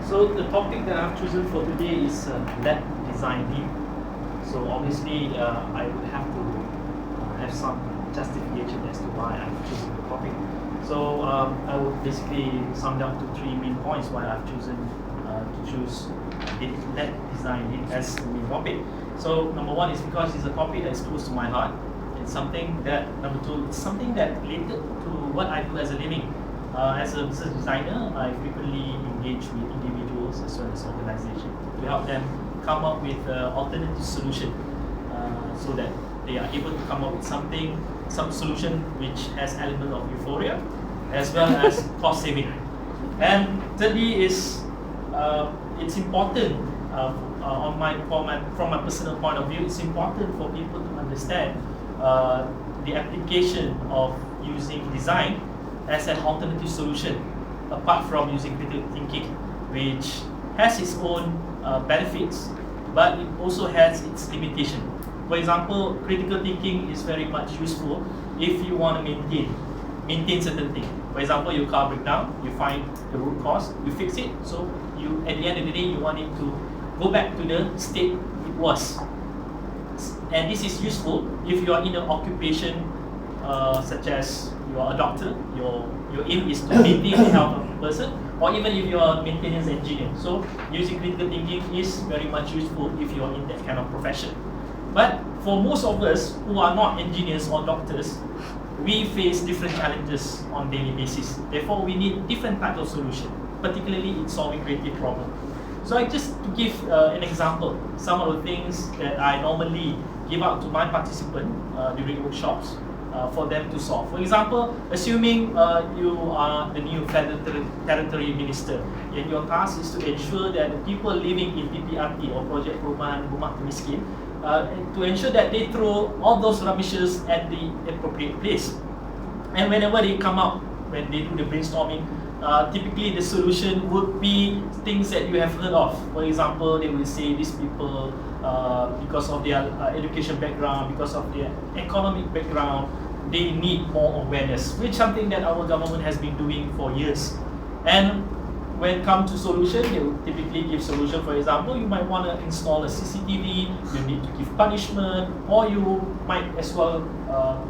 So the topic that I've chosen for today is LED design lead. So obviously I would have to have some justification as to why I've chosen the topic. So I would basically sum down to three main points why I've chosen to choose LED design lead as the main topic. So number one is because it's a topic that is close to my heart. It's something that, number two, it's something that related to what I do as a living. As a business designer, I frequently engage with individuals as well as organizations to help them come up with alternative solution so that they are able to come up with some solution which has element of euphoria as well as cost saving. And thirdly is it's important from my personal point of view, it's important for people to understand the application of using design as an alternative solution apart from using critical thinking, which has its own benefits, but it also has its limitation. For example, critical thinking is very much useful if you want to maintain certain things. For example, your car breaks down, you find the root cause, you fix it, so you at the end of the day you want it to go back to the state it was. And this is useful if you are in an occupation such as you are a doctor, your aim is to maintain the health of the person, or even if you are a maintenance engineer. So using critical thinking is very much useful if you are in that kind of profession. But for most of us who are not engineers or doctors, we face different challenges on daily basis. Therefore, we need different types of solution, particularly in solving creative problems. So I just to give an example, some of the things that I normally give out to my participants during workshops for them to solve. For example, assuming you are the new territory minister, and your task is to ensure that the people living in PPRT or Project Perumahan Rumah Miskin, to ensure that they throw all those rubbishes at the appropriate place. And whenever they come out, when they do the brainstorming, typically the solution would be things that you have heard of. For example, they will say these people, because of their education background, because of their economic background, they need more awareness, which is something that our government has been doing for years. And when it comes to solution, they will typically give solution. For example, you might want to install a CCTV, you need to give punishment, or you might as well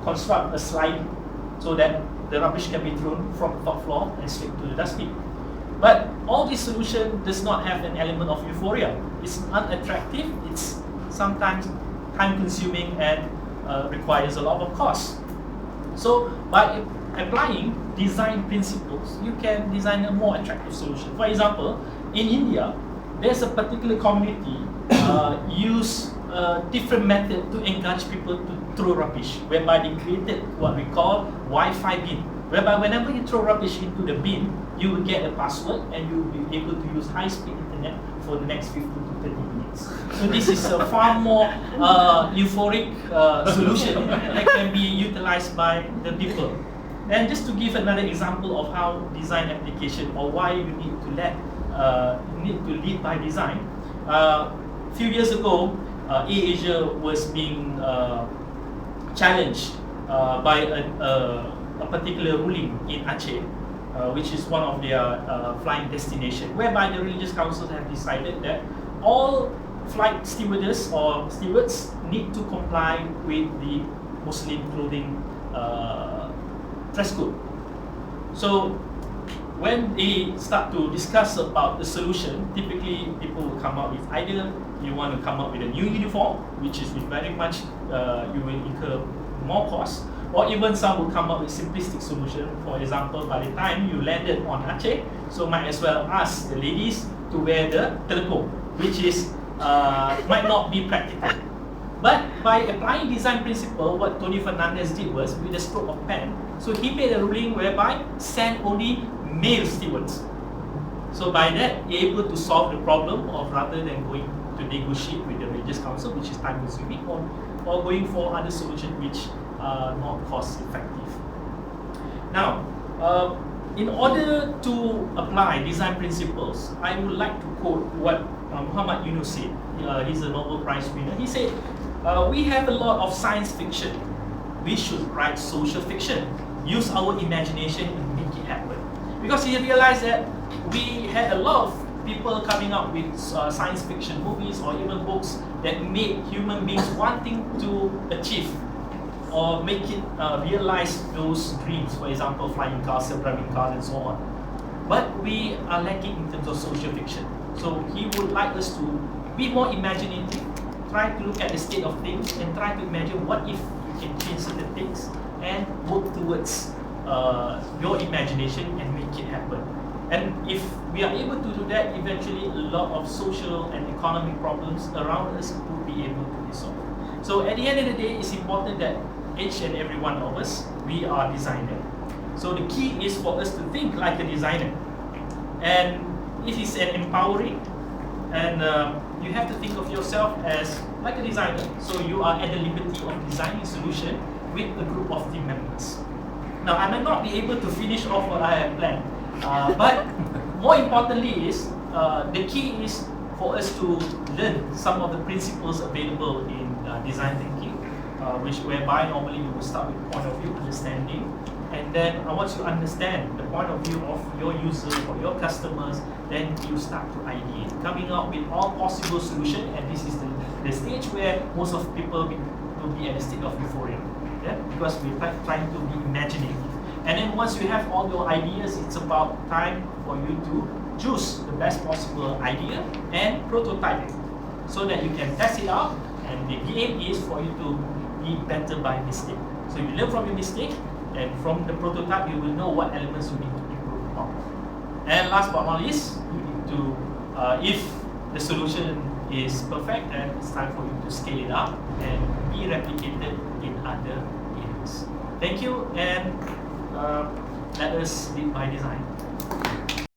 construct a slide so that the rubbish can be thrown from the top floor and straight to the dustbin. But all this solution does not have an element of euphoria. It's unattractive, it's sometimes time consuming and requires a lot of cost. So by applying design principles, you can design a more attractive solution. For example, in India, there's a particular community use different method to encourage people to throw rubbish, whereby they created what we call Wi-Fi bin, whereby whenever you throw rubbish into the bin, you will get a password and you will be able to use high-speed internet for the next 15 to 30 minutes. So this is a far more euphoric solution that can be utilized by the people. And just to give another example of how design application or why you need to lead by design. A few years ago, AirAsia was being challenged by a particular ruling in Aceh, which is one of their flying destinations, whereby the religious councils have decided that all flight stewardess or stewards need to comply with the Muslim clothing dress code. So when they start to discuss about the solution, typically people will come up with either you want to come up with a new uniform, which is with very much you will incur more cost, or even some will come up with simplistic solution. For example, by the time you landed on Aceh, so might as well ask the ladies to wear the telekung, which is might not be practical. But by applying design principle, what Tony Fernandez did was, with a stroke of pen, so he made a ruling whereby send only male stewards. So by that, you're able to solve the problem of rather than going to negotiate with the religious council, which is time consuming, or going for other solutions which are not cost effective. Now, in order to apply design principles, I would like to quote what Muhammad Yunus said. He's a Nobel Prize winner. He said, we have a lot of science fiction. We should write social fiction. Use our imagination and make it happen. Because he realized that we had a lot of people coming up with science fiction movies or even books that made human beings wanting to achieve or make it realize those dreams, for example, flying cars, self-driving cars, and so on. But we are lacking in terms of social fiction. So he would like us to be more imaginative, try to look at the state of things, and try to imagine what if you can change certain things and work towards your imagination and make it happen. And if we are able to do that, eventually a lot of social and economic problems around us will be able to be solved. So at the end of the day, it's important that each and every one of us, we are designers. So the key is for us to think like a designer. And it is an empowering, and you have to think of yourself as like a designer. So you are at the liberty of designing a solution with a group of team members. Now, I may not be able to finish off what I have planned, but more importantly is, the key is for us to learn some of the principles available in design thinking, whereby normally you will start with point of view, understanding, and then once you understand the point of view of your user or your customers, then you start to ideate, coming up with all possible solutions, and this is the stage where most of people will be at a state of euphoria, yeah? Because we're trying to be imaginative. And then once you have all your ideas, it's about time for you to choose the best possible idea and prototype it, so that you can test it out, and the aim is for you to be better by mistake. So you learn from your mistake, and from the prototype you will know what elements you need to improve upon. And last but not least, you need to, if the solution is perfect, then it's time for you to scale it up and be replicated in other areas. Thank you, and let us lead by design.